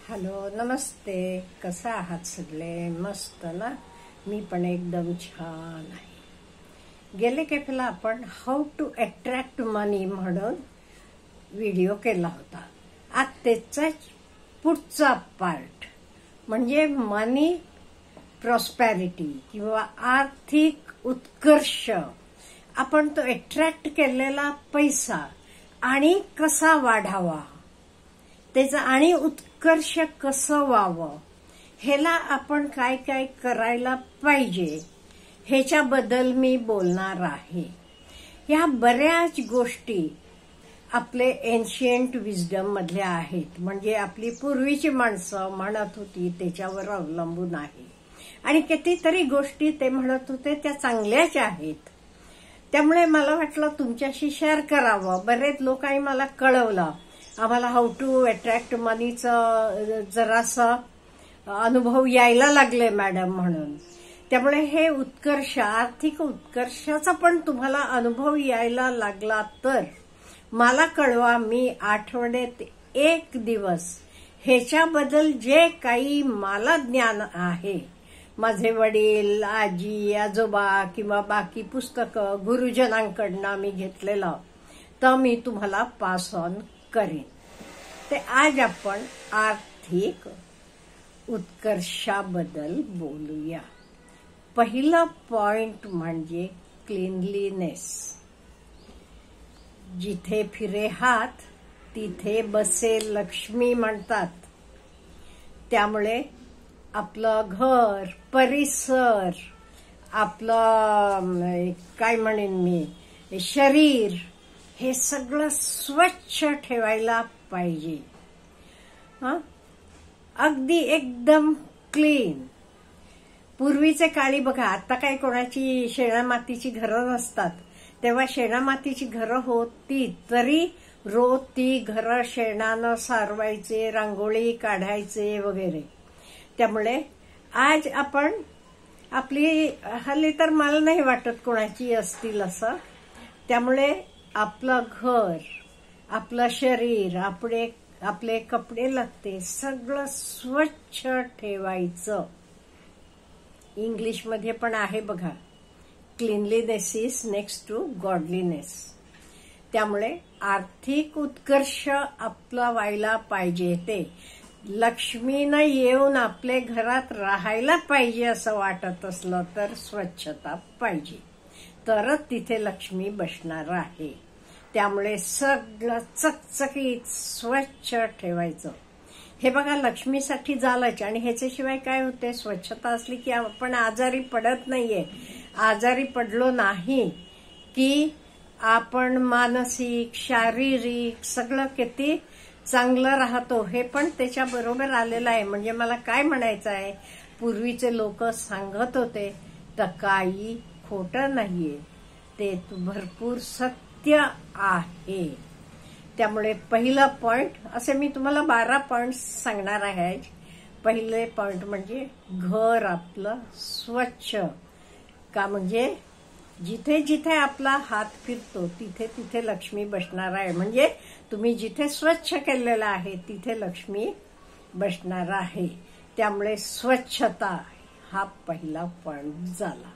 Hello, नमस्ते. कसा आहात सगळे? मस्त ना? मी पण एकदम छान आहे. गेले कॅफेला आपण हाऊ टू अट्रॅक्ट मनी म्हणून व्हिडिओ केला होता. आज त्याचा पुढचा पार्ट म्हणजे मनी प्रॉस्पॅरिटी किंवा आर्थिक उत्कर्ष. आपण तो अट्रॅक्ट केलेला पैसा आणि कसा वाढावा, त्याचा आणि उत्कर्ष कसं व्हावं, ह्याला आपण काय काय करायला पाहिजे ह्याच्याबद्दल मी बोलणार आहे. ह्या बऱ्याच गोष्टी आपले एन्शियंट विजडम मधल्या आहेत, म्हणजे आपली पूर्वीची माणसं म्हणत होती त्याच्यावर अवलंबून आहे. आणि कितीतरी गोष्टी ते म्हणत होते त्या चांगल्याच आहेत. त्यामुळे मला वाटलं तुमच्याशी शेअर करावं. बरेच लोकांनी मला कळवलं, आम्हाला हाऊ टू अट्रॅक्ट मनीचं जरासा अनुभव यायला लागले मॅडम म्हणून. त्यामुळे हे उत्कर्ष, आर्थिक उत्कर्षाचा पण तुम्हाला अनुभव यायला लागला तर मला कळवा. मी आठवड्यात एक दिवस ह्याच्याबद्दल जे काही मला ज्ञान आहे, माझे वडील, आजी, आजोबा किंवा बाकी पुस्तकं गुरुजनांकडनं मी घेतलेलं, तर मी तुम्हाला पास ऑन करीन. ते आज आपण आर्थिक उत्कर्षाबद्दल बोलूया. पहिलं पॉइंट म्हणजे क्लीनलीनेस. जिथे फिरे हात तिथे बसे लक्ष्मी म्हणतात. त्यामुळे आपलं घर, परिसर, आपलं काय म्हणेन मी, शरीर, हे सगळं स्वच्छ ठेवायला पाहिजे. अगदी एकदम क्लीन. पूर्वीचे काळी बघा, आता काय कोणाची शेणामातीची घरं नसतात. तेव्हा शेणामातीची घरं होती तरी रोज ती घरं शेणानं सारवायचे, रांगोळी काढायचे वगैरे. त्यामुळे आज आपण आपली हल्ली तर मला नाही वाटत कोणाची असतील असं. त्यामुळे आपलं घर, आपलं शरीर, आपले कपडे लत्ते सगळं स्वच्छ ठेवायचं. इंग्लिशमध्ये पण आहे बघा, cleanliness is next to godliness. त्यामुळे आर्थिक उत्कर्ष आपला व्हायला पाहिजे. ते लक्ष्मीनं येऊन आपल्या घरात राहायला पाहिजे असं वाटत असलं तर स्वच्छता पाहिजे, तरच तिथे लक्ष्मी बसणार आहे. त्यामुळे सगळं चकचकीत स्वच्छ ठेवायचं. हे बघा, लक्ष्मीसाठी झालंच. आणि ह्याच्याशिवाय काय होते, स्वच्छता असली की आपण आजारी पडत नाहीये. आजारी पडलो नाही की आपण मानसिक, शारीरिक सगळं किती चांगलं राहतो. हे पण त्याच्याबरोबर आलेलं आहे. म्हणजे मला काय म्हणायचं आहे, पूर्वीचे लोक सांगत होते तर काही खोटं नाहीये, ते भरपूर सत्य आहे. त्यामुळे पहिला पॉइंट, असे मी तुम्हाला 12 पॉइंट सांगणार आहे. पहिले पॉइंट म्हणजे घर आपलं स्वच्छ का, म्हणजे जिथे जिथे आपला हात फिरतो तिथे तिथे लक्ष्मी बसणार आहे. म्हणजे तुम्ही जिथे स्वच्छ केलेलं आहे तिथे लक्ष्मी बसणार आहे. त्यामुळे स्वच्छता हा पहिला पॉइंट झाला.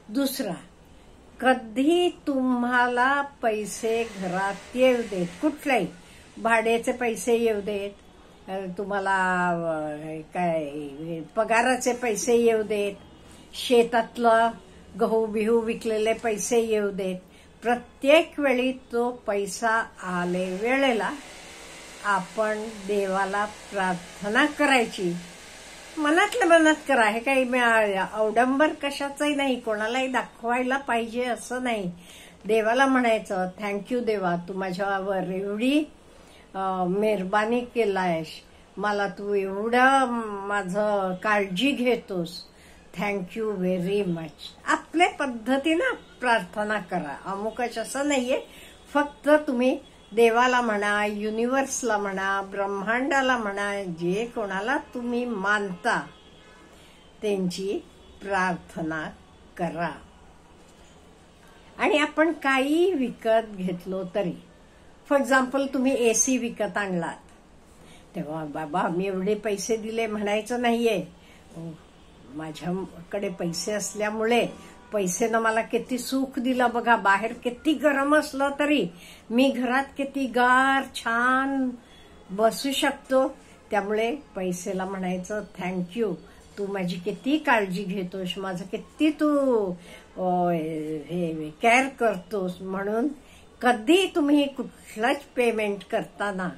दुसरा, कधी तुम्हाला पैसे घरात येऊ देत, कुठलेही भाड्याचे पैसे येऊ देत, तुम्हाला काय पगाराचे पैसे येऊ देत, शेतातलं गहू बिहू विकलेले पैसे येऊ देत, प्रत्येक वेळी तो पैसा आले वेळेला आपण देवाला प्रार्थना करायची. मनातल्या मनात करा. हे काही अवडंबर कशाचंही नाही, कोणालाही दाखवायला पाहिजे असं नाही. देवाला म्हणायचं, थँक्यू देवा, तू माझ्यावर एवढी मेहरबानी केलायस, मला तू एवढं माझं काळजी घेतोस, थँक्यू व्हेरी मच. आपल्या पद्धतीनं प्रार्थना करा. अमुकच असं नाहीये. फक्त तुम्ही देवाला म्हणा, युनिव्हर्सला म्हणा, ब्रह्मांडाला म्हणा, जे कोणाला तुम्ही मानता त्यांची प्रार्थना करा. आणि आपण काही विकत घेतलो तरी, फॉर एक्झाम्पल तुम्ही एसी विकत आणलात, तेव्हा बाबा मी एवढे पैसे दिले म्हणायचं नाहीये. माझ्याकडे पैसे असल्यामुळे पैसेनं मला किती सुख दिलं बघा. बाहेर किती गरम असलं तरी मी घरात किती गार छान बसू शकतो. त्यामुळे पैसेला म्हणायचं थँक्यू, तू माझी किती काळजी घेतोस, माझं किती तू केअर करतोस. म्हणून कधी तुम्ही कुठलंच पेमेंट करताना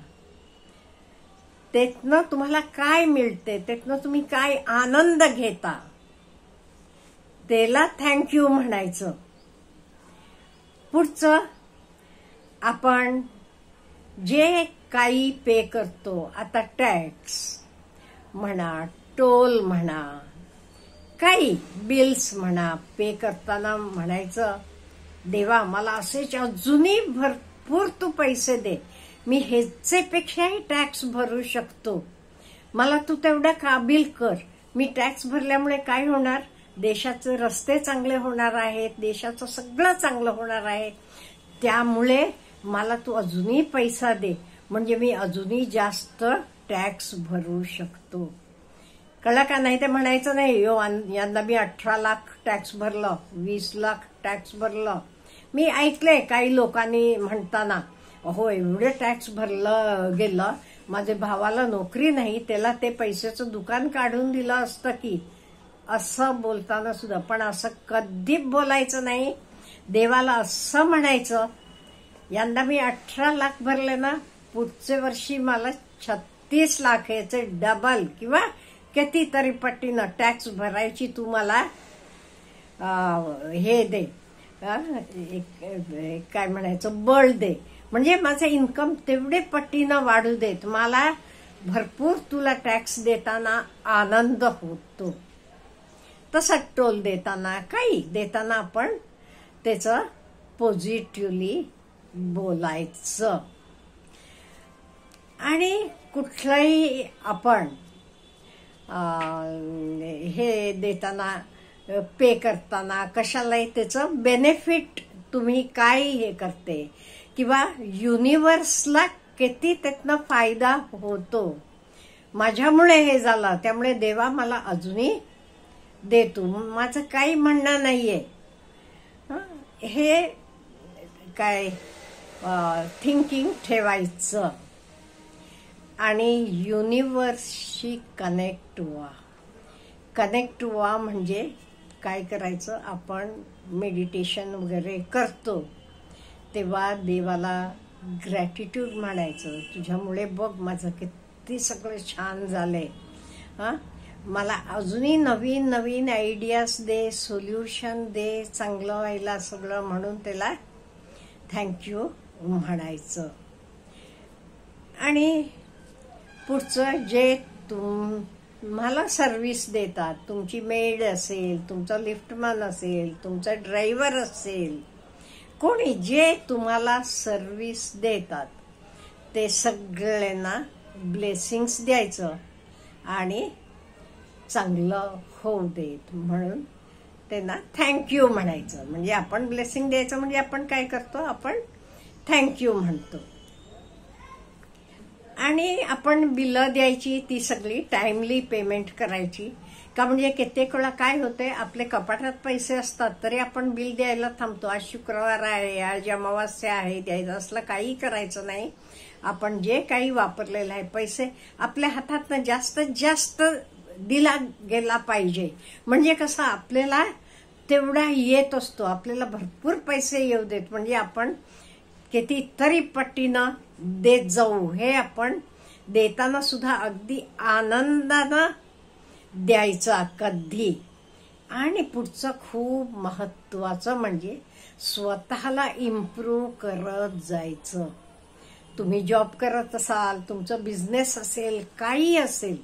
त्यातनं तुम्हाला काय मिळते, त्यातनं तुम्ही काय आनंद घेता, त्याला थँक्यू म्हणायचं. पुढचं आपण जे काही पे करतो, आता टॅक्स म्हणा, टोल म्हणा, काही बिल्स म्हणा, पे करताना म्हणायचं देवा मला असेच अजूनही भरपूर तू पैसे दे, मी ह्याचेपेक्षाही टॅक्स भरू शकतो, मला तू तेवढं काबिल कर. मी टॅक्स भरल्यामुळे काय होणार, देशाचे रस्ते चांगले होणार आहेत, देशाचं सगळं चांगलं होणार आहे. त्यामुळे मला तू अजूनही पैसा दे, म्हणजे मी अजूनही जास्त टॅक्स भरू शकतो. कळलं का? नाही ते म्हणायचं नाही यंदा मी 18 लाख टॅक्स भरलं, 20 लाख टॅक्स भरलं. मी ऐकलंय काही लोकांनी म्हणताना, अहो एवढे टॅक्स भरलं गेलं, माझ्या भावाला नोकरी नाही, त्याला ते पैशाचं दुकान काढून दिलं असतं की, असं बोलताना सुद्धा. पण असं कधी बोलायचं नाही. देवाला असं म्हणायचं यंदा मी 18 लाख भरले ना, पुढच्या वर्षी मला 36 लाख याचे डबल किंवा कितीतरी पटीनं टॅक्स भरायची तू मला हे दे, काय म्हणायचं, बळ दे. म्हणजे माझं इन्कम तेवढे पटीनं वाढू देत, मला भरपूर तुला टॅक्स देताना आनंद होतो. तसंच टोल देताना, काही देताना आपण त्याचं पॉझिटिव्हली बोलायचं. आणि कुठलंही आपण हे देताना, पे करताना कशालाही त्याचं बेनिफिट तुम्ही काय हे करते किंवा युनिव्हर्सला किती त्यातनं फायदा होतो. माझ्यामुळे हे झालं त्यामुळे देवा मला अजूनही दे तू, माझं काही म्हणणं नाहीये. हे काय थिंकिंग ठेवायचं आणि युनिव्हर्सशी कनेक्ट व्हा. कनेक्ट व्हा म्हणजे काय करायचं, आपण मेडिटेशन वगैरे करतो तेव्हा देवाला ग्रॅटिट्यूड म्हणायचं, तुझ्यामुळे बघ माझं किती सगळं छान झालंय, मला अजूनही नवीन नवीन आयडियाज दे, सोल्युशन दे, चांगलं व्हायला सगळं. म्हणून त्याला थँक्यू म्हणायचं. आणि पुढचं जे तुम्हाला सर्व्हिस देतात, तुमची मेड असेल, तुमचा लिफ्टमन असेल, तुमचा ड्रायव्हर असेल, कोणी जे तुम्हाला सर्व्हिस देतात ते सगळ्यांना ब्लेसिंग्स द्यायचं आणि चांगलं होऊ देत म्हणून त्यांना थँक्यू म्हणायचं. म्हणजे आपण ब्लेसिंग द्यायचं म्हणजे आपण काय करतो, आपण थँक्यू म्हणतो. आणि आपण बिलं द्यायची ती सगळी टाइमली पेमेंट करायची का, म्हणजे कित्येक वेळा काय होते, आपले कपाटात पैसे असतात तरी आपण बिल द्यायला थांबतो. आज शुक्रवार आहे, आज अमावास्या आहे, द्यायचं असलं काही करायचं नाही. आपण जे काही वापरलेलं आहे पैसे आपल्या हातातनं जास्तीत जास्त दिला गेला पाहिजे. म्हणजे कसं आपल्याला तेवढा येत असतो, आपल्याला भरपूर पैसे येऊ देत, म्हणजे आपण कितीतरी पटीनं देत जाऊ. हे आपण देताना सुद्धा अगदी आनंदानं द्यायचा कधी. आणि पुढचं खूप महत्वाचं म्हणजे स्वतःला इम्प्रूव्ह करत जायचं. तुम्ही जॉब करत असाल, तुमचं बिझनेस असेल, काही असेल,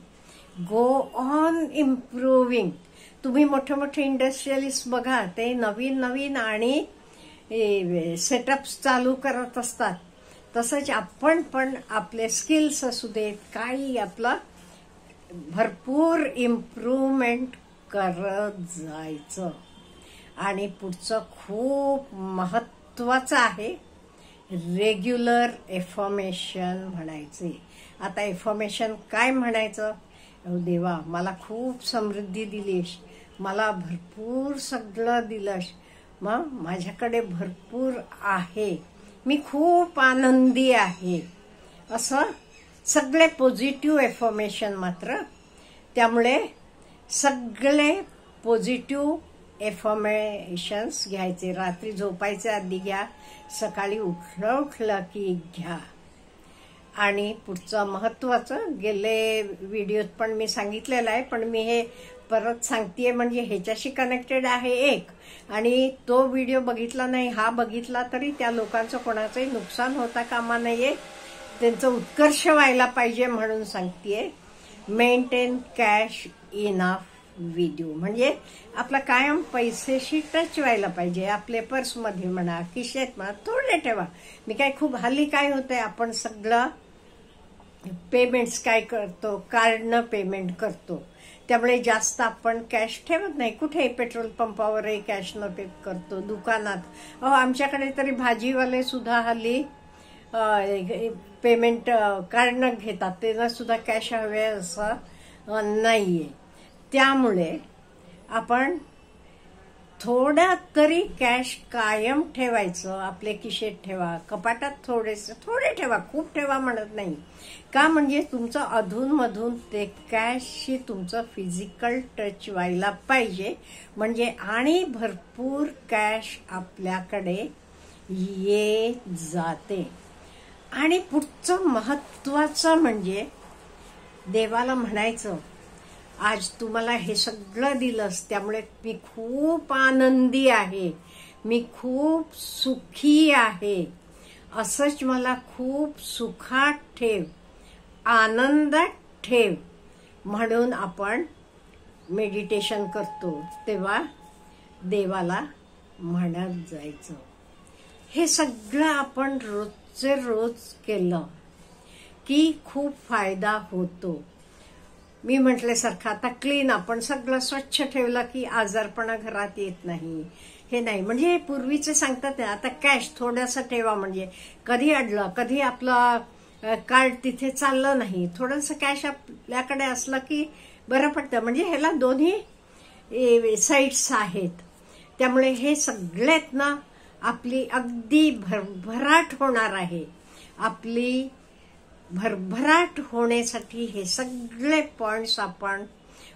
गो ऑन इम्प्रूव्हिंग. तुम्ही मोठे मोठे इंडस्ट्रियलिस्ट बघा, ते नवीन नवीन आणि सेटअप्स चालू करत असतात. तसंच आपण पण आपले स्किल्स असू देत, काही आपलं भरपूर इम्प्रूव्हमेंट करत जायचं. आणि पुढचं खूप महत्वाचं आहे, रेग्युलर एफर्मेशन म्हणायचे. आता इन्फॉर्मेशन काय म्हणायचं, देवा मला खूप समृद्धी दिलीस, मला भरपूर सगळं दिलंस, मग माझ्याकडे भरपूर आहे, मी खूप आनंदी आहे, असं सगळे पॉझिटिव्ह इन्फॉर्मेशन मात्र. त्यामुळे सगळे पॉझिटिव्ह इन्फॉर्मेशन्स घ्यायचे. रात्री झोपायच्या आधी घ्या, सकाळी उठलं की घ्या. आणि पुढचं महत्वाचं, गेले व्हिडिओत पण मी सांगितलेलं आहे, पण मी हे परत सांगतेय म्हणजे ह्याच्याशी कनेक्टेड आहे एक. आणि तो व्हिडिओ बघितला नाही, हा बघितला तरी त्या लोकांचं कोणाचंही नुकसान होता कामा नये, त्यांचं उत्कर्ष व्हायला पाहिजे म्हणून सांगतेय. Maintain cash enough with you, म्हणजे आपला कायम पैसेशी टच व्हायला पाहिजे. आपले पर्समध्ये म्हणा, खिशात म्हणा, थोडे ठेवा. मी काय खूप हल्ली काय होतंय, आपण सगळं पेमेंट्स काय करतो, कार्डनं पेमेंट करतो, त्यामुळे जास्त आपण कॅश ठेवत नाही. कुठे पेट्रोल पंपावरही कॅशनं पे करतो, दुकानात. आमच्याकडे तरी भाजीवाले सुद्धा हल्ली पेमेंट कार्डनं घेतात, त्यांना सुद्धा कॅश हवे असं नाहीये. त्यामुळे आपण थोडा तरी कॅश कायम ठेवायचं, आपले खिशेत ठेवा, कपाटात थोडे ठेवा, खूप ठेवा म्हणत नाही. का, म्हणजे तुमचं अधूनमधून ते कॅशशी तुमचं फिजिकल टच व्हायला पाहिजे, म्हणजे आणि भरपूर कॅश आपल्याकडे येत जाते. आणि पुढचं महत्वाचं म्हणजे देवाला म्हणायचं, आज तुम्हाला हे सगळं दिलंस, त्यामुळे मी खूप आनंदी आहे, मी खूप सुखी आहे, असंच मला खूप सुखात ठेव, आनंदात ठेव. म्हणून आपण मेडिटेशन करतो तेव्हा देवाला म्हणत जायचं. हे सगळं आपण रोजचे रोज केलं की खूप फायदा होतो. मी म्हटल्यासारखं आता क्लीन आपण सगळं स्वच्छ ठेवलं की आजारपणा घरात येत नाही. हे नाही म्हणजे पूर्वीचे सांगतात ना, आता कॅश थोडासा ठेवा, म्हणजे कधी अडलं, कधी आपलं कार्ड तिथे चाललं नाही, थोडंसं कॅश आपल्याकडे असलं की बरं पडतं. म्हणजे ह्याला दोन्ही साईड्स आहेत. त्यामुळे हे सगळ्यात ना आपली अगदी भरभराट होणार आहे. आपली भरभराट होण्यासाठी हे सगळे पॉइंट्स आपण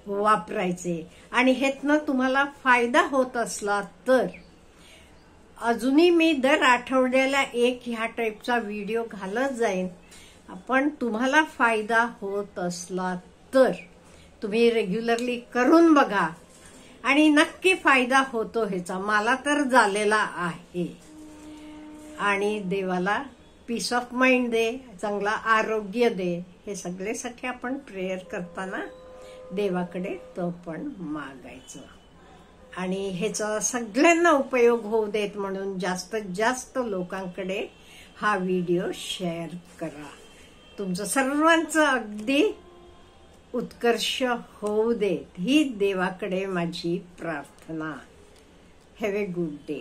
वापरायचे. आणि ह्यातनं तुम्हाला फायदा होत असला तर अजूनही मी दर आठवड्याला एक ह्या टाईपचा व्हिडिओ घालत जाईन. पण तुम्हाला फायदा होत असला तर तुम्ही रेग्युलरली करून बघा आणि नक्की फायदा होतो ह्याचा. मला तर झालेला आहे. आणि देवाला पीस ऑफ माइंड दे, चांगला आरोग्य दे. हे सगळ्यासाठी आपण प्रेयर करताना देवाकडे तो पण मागायचं. आणि ह्याचा सगळ्यांना उपयोग होऊ देत म्हणून जास्तीत जास्त लोकांकडे हा व्हिडिओ शेअर करा. तुमचं सर्वांचं अगदी उत्कर्ष होऊ देत ही देवाकडे माझी प्रार्थना. Have a good day.